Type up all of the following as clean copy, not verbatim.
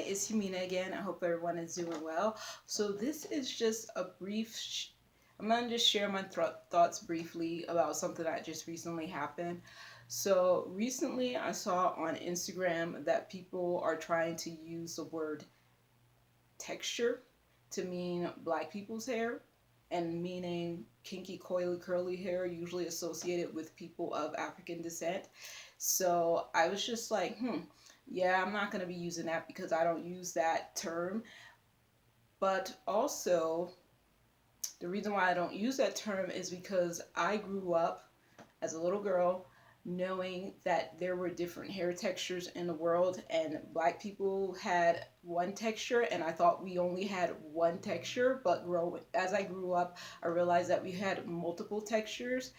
it's Yamina again. I hope everyone is doing well. So this is just a brief. I'm gonna just share my thoughts briefly about something that just recently happened. So recently, I saw on Instagram that people are trying to use the word texture to mean black people's hair, and meaning kinky, coily, curly hair, usually associated with people of African descent. So I was just like, yeah, I'm not going to be using that because I don't use that term. But also, the reason why I don't use that term is because I grew up as a little girl knowing that there were different hair textures in the world, and black people had one texture, and I thought we only had one texture. But as I grew up, I realized that we had multiple textures,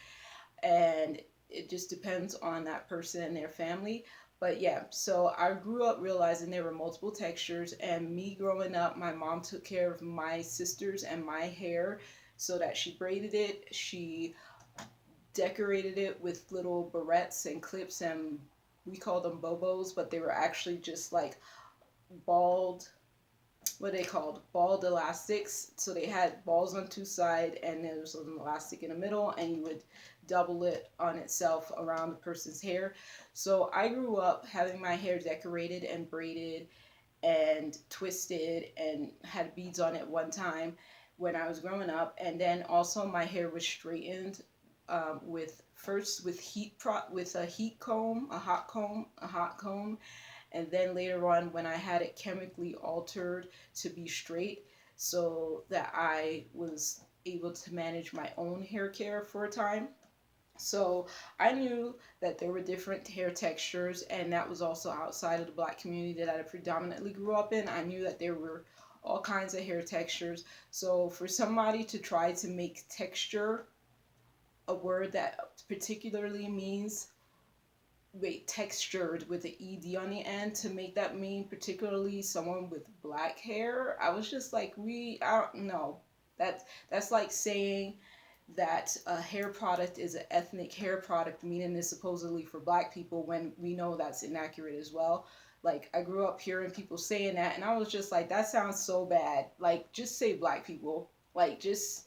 and it just depends on that person and their family. But yeah, so I grew up realizing there were multiple textures, and me growing up, my mom took care of my sisters and my hair so that she braided it, she decorated it with little barrettes and clips, and we called them bobos, but they were actually just like bald, what they called bald elastics. So they had balls on two sides, and there was an elastic in the middle, and you would double it on itself around the person's hair. So I grew up having my hair decorated and braided and twisted and had beads on it one time when I was growing up, and then also my hair was straightened with first with with a heat comb, a hot comb, and then later on when I had it chemically altered to be straight, so that I was able to manage my own hair care for a time. So I knew that there were different hair textures, and that was also outside of the black community that I predominantly grew up in. I knew that there were all kinds of hair textures. So for somebody to try to make texture a word that particularly means, wait, textured with an ed on the end, to make that mean particularly someone with black hair, I was just like, I don't know. That's like saying that a hair product is an ethnic hair product, meaning it's supposedly for black people, when we know that's inaccurate as well. Like, I grew up hearing people saying that, and I was just like, that sounds so bad. Like, just say black people. Like, just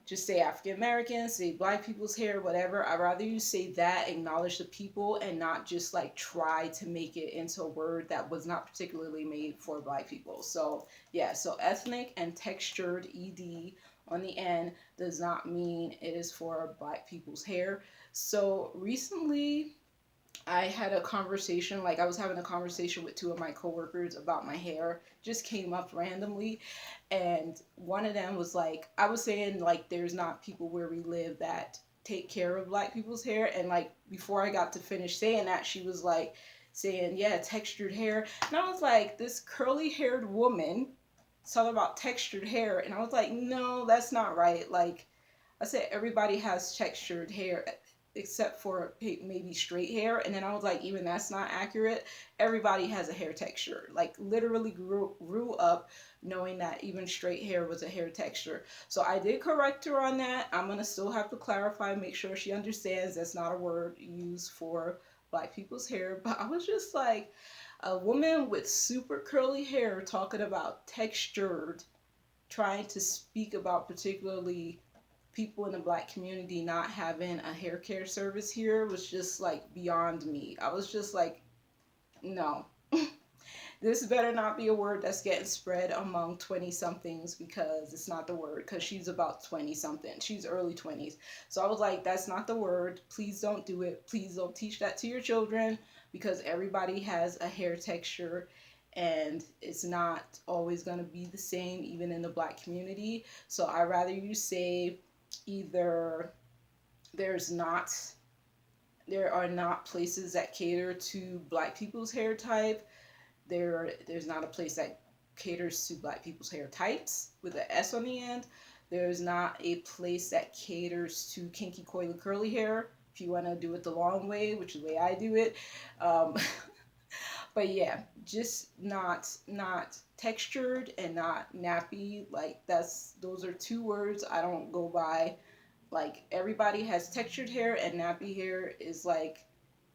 say African Americans, say black people's hair, whatever. I'd rather you say that, acknowledge the people, and not just like try to make it into a word that was not particularly made for black people. So yeah, so ethnic and textured ed on the end does not mean it is for black people's hair. So recently I had a conversation, like I was having a conversation with two of my coworkers about my hair, just came up randomly, and one of them was like, I was saying like there's not people where we live that take care of black people's hair, and like before I got to finish saying that, she was like saying, yeah, textured hair, and I was like, this curly haired woman talking about textured hair, and I was like, no, that's not right. Like I said, everybody has textured hair except for maybe straight hair. And then I was like, even that's not accurate. Everybody has a hair texture. Like, literally grew up knowing that even straight hair was a hair texture. So I did correct her on that. I'm going to still have to clarify, make sure she understands that's not a word used for black people's hair. But I was just like, a woman with super curly hair talking about textured, trying to speak about particularly people in the black community not having a hair care service here, was just like beyond me. I was just like, no. This better not be a word that's getting spread among 20 somethings, because it's not the word, because she's about 20 something. She's early 20s. So I was like, that's not the word. Please don't do it. Please don't teach that to your children, because everybody has a hair texture, and it's not always going to be the same even in the black community. So I rather you say either there's not there are not places that cater to black people's hair type, there's not a place that caters to black people's hair types with an S on the end, there's not a place that caters to kinky, coily, curly hair, if you want to do it the long way, which is the way I do it. um, but yeah, just not textured and not nappy. Like, those are two words I don't go by. Like, everybody has textured hair, and nappy hair is like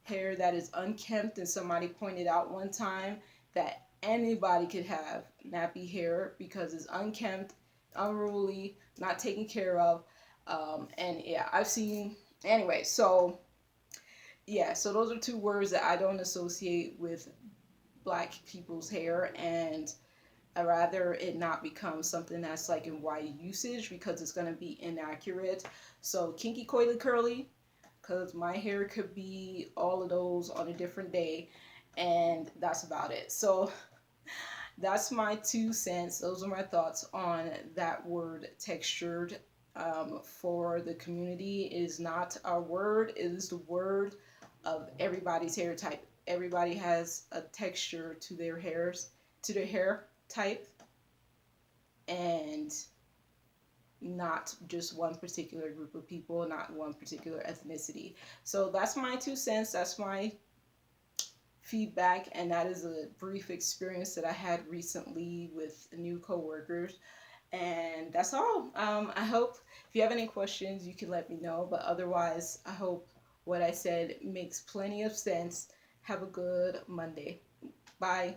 hair that is unkempt. And somebody pointed out one time that anybody could have nappy hair because it's unkempt, unruly, not taken care of. And yeah, I've seen, anyway, so yeah, so those are two words that I don't associate with black people's hair, and I rather it not become something that's like in wide usage because it's gonna be inaccurate. So kinky, coily, curly, because my hair could be all of those on a different day, and that's about it. So that's my 2 cents. Those are my thoughts on that word textured. For the community, it is not our word, it is the word of everybody's hair type. Everybody has a texture to their hairs, to their hair type, and not just one particular group of people, not one particular ethnicity. So that's my 2 cents. That's my feedback, and that is a brief experience that I had recently with new coworkers. And that's all. I hope if you have any questions, you can let me know. But otherwise, I hope what I said makes plenty of sense. Have a good Monday. Bye.